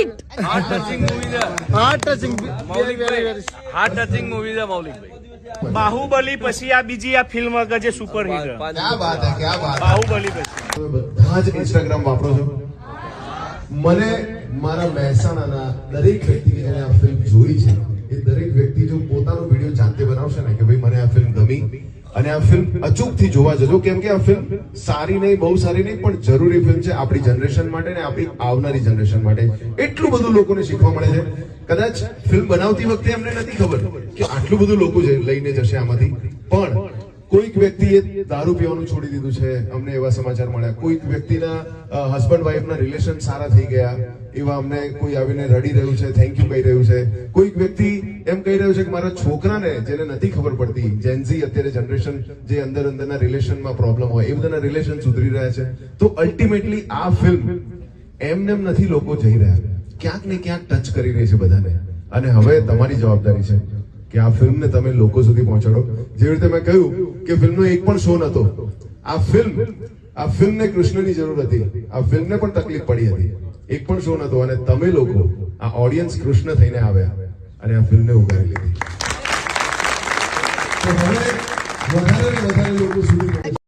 Right. Heart touching movie છે. Heart touching. Heart touching movie છે મૌલિકભાઈ. બાહુબલી પછી આ બીજી આ ફિલ્મ જે સુપર હિટ. क्या बात है, क्या बात है. બાહુબલી પછી તમે બધા જ ઇન્સ્ટાગ્રામ વાપરો છો. મને મારા મહેસાણાના દરેક વ્યક્તિ કે જેને આ ફિલ્મ જોઈ છે એ દરેક વ્યક્તિ જો પોતાનો વિડીયો જાતે બનાવશે ને કે ભાઈ મને આ ફિલ્મ ગમી અને આ ફિલ્મ અચૂકથી જોવા જજો, કેમ કે આ ફિલ્મ સારી નહીં, બહુ સારી નહીં, પણ જરૂરી ફિલ્મ છે આપણી જનરેશન માટે ને આપણી આવનારી જનરેશન માટે. એટલું બધું લોકોને શીખવા મળે છે. કદાચ ફિલ્મ બનાવતી વખતે એમને નથી ખબર કે આટલું બધું લોકો લઈને જશે આમાંથી, પણ કોઈક વ્યક્તિએ દારૂ પીવાનું છોડી દીધું છે, અમને એવા સમાચાર મળ્યા. કોઈક વ્યક્તિના હસબન્ડ વાઈફના રિલેશન સારા થઈ ગયા એવા અમને કોઈ આવીને રડી રહ્યું છે, થેન્ક યુ કહી રહ્યું છે. કોઈક વ્યક્તિ એમ કહી રહ્યું છે કે મારા છોકરાને જેને નથી ખબર પડતી, જેનઝી અત્યારે જનરેશન જે અંદરના રિલેશનમાં પ્રોબ્લેમ હોય એ બધાના રિલેશન સુધરી રહ્યા છે. તો અલ્ટિમેટલી આ ફિલ્મ એમને નથી લોકો જઈ રહ્યા, ક્યાંક ને ક્યાંક ટચ કરી રહી છે બધાને. અને હવે તમારી જવાબદારી છે કે આ ફિલ્મને તમે લોકો સુધી પહોંચાડો. જેવી રીતે મેં કહ્યું કે ફિલ્મનો એક પણ શો નતો. આ ફિલ્મને કૃષ્ણની જરૂર હતી, આ ફિલ્મને પણ તકલીફ પડી હતી, એક પણ શો નતો. અને તમે લોકો આ ઓડિયન્સ કૃષ્ણ થઈને આવ્યા અને આ ફિલ્મને ઉગારી લીધી. તો હવે વધારે ને વધારે લોકો સુધી